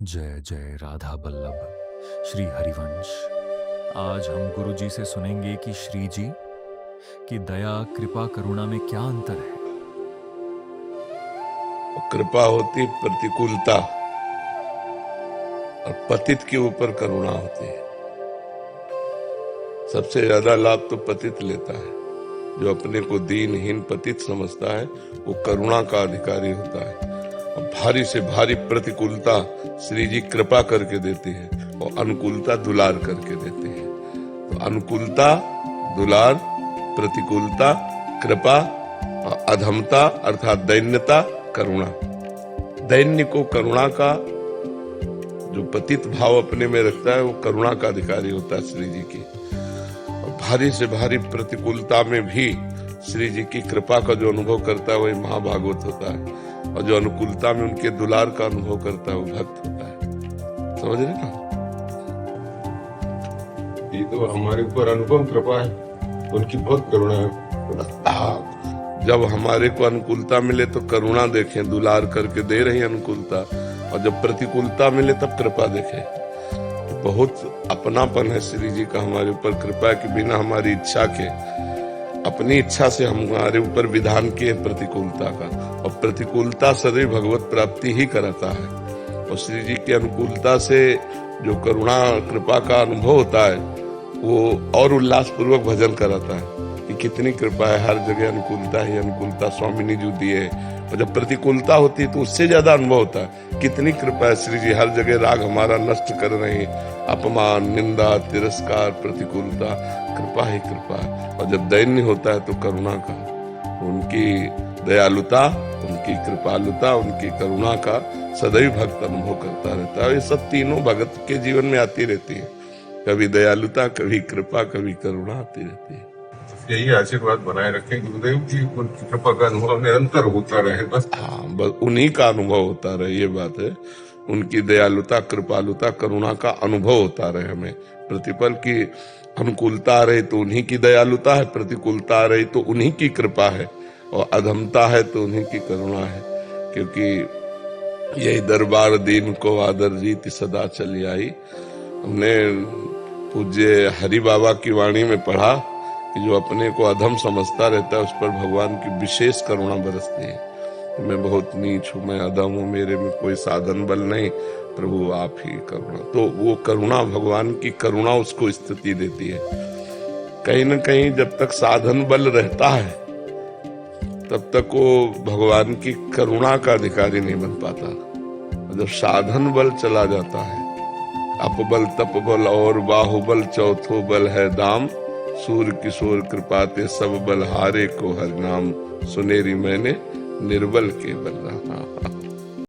जय जय राधा बल्लभ श्री हरिवंश। आज हम गुरु जी से सुनेंगे कि श्री जी की दया कृपा करुणा में क्या अंतर है। कृपा होती प्रतिकूलता और पतित के ऊपर करुणा होती है। सबसे ज्यादा लाभ तो पतित लेता है। जो अपने को दीनहीन पतित समझता है वो करुणा का अधिकारी होता है। और भारी से भारी प्रतिकूलता श्री जी कृपा करके देती है और अनुकूलता दुलार करके देती है। तो अनुकूलता दुलार, प्रतिकूलता कृपा, और अधमता अर्थात दैन्यता करुणा। दैन्य को करुणा का, जो पतित भाव अपने में रखता है वो करुणा का अधिकारी होता है श्री जी की। और भारी से भारी प्रतिकूलता में भी श्री जी की कृपा का जो अनुभव करता है वही महाभागवत होता है। और जो अनुकूलता में उनके दुलार का अनुभव करता है वो भक्त होता है। समझ रहे ना? ये तो हमारे ऊपर अनुपम कृपा है, उनकी बहुत करुणा है। जब हमारे को अनुकूलता मिले तो करुणा देखें, दुलार करके दे रही अनुकूलता, और जब प्रतिकूलता मिले तब कृपा देखें। बहुत अपनापन है श्री जी का हमारे ऊपर। कृपा कि बिना हमारी इच्छा के, अपनी इच्छा से हमारे ऊपर विधान किए प्रतिकूलता का। और प्रतिकूलता सदैव भगवत प्राप्ति ही कराता है। और श्री जी की अनुकूलता से जो करुणा कृपा का अनुभव होता है वो और उल्लास पूर्वक भजन कराता है कि कितनी कृपा है, हर जगह अनुकूलता ही अनुकूलता स्वामिनी जी दिए। और जब प्रतिकूलता होती है तो उससे ज्यादा अनुभव होता है, कितनी कृपा है श्री जी, हर जगह राग हमारा नष्ट कर रहे हैं। अपमान, निंदा, तिरस्कार, प्रतिकूलता, कृपा ही कृपा। और जब दैन्य होता है तो करुणा का, उनकी दयालुता, उनकी कृपालुता, उनकी करुणा का सदैव भक्त अनुभव करता रहता है। ये सब तीनों भगत के जीवन में आती रहती है, कभी दयालुता, कभी कृपा, कभी करुणा आती रहती है। यही आशीर्वाद बनाए रखें गुरुदेव जी, उनकी कृपा का अनुभव निरंतर होता रहे। बस हाँ, बस उन्हीं का अनुभव होता रहे, ये बात है। उनकी दयालुता, कृपालुता, करुणा का अनुभव होता रहे हमें। प्रतिपल की अनुकूलता आ रही तो उन्हीं की दयालुता है, प्रतिकूलता आ रही तो उन्हीं की कृपा है, और अधमता है तो उन्हीं की करुणा है। क्योंकि यही दरबार दीन को आदर जीत सदा चली आई। हमने पूज्य हरि बाबा की वाणी में पढ़ा कि जो अपने को अधम समझता रहता है उस पर भगवान की विशेष करुणा बरसती है। तो मैं बहुत नीच हूं, मैं अधम हूं, मेरे में कोई साधन बल नहीं, प्रभु आप ही करुणा। तो वो करुणा, भगवान की करुणा उसको स्थिति देती है। कहीं न कहीं जब तक साधन बल रहता है तब तक वो भगवान की करुणा का अधिकारी नहीं बन पाता। जब साधन बल चला जाता है, अपबल तपबल और बाहुबल चौथो बल है दाम, सूर्य किशोर कृपाते सब बल हारे को हर नाम, सुनेरी मैंने निर्बल के बल रहा।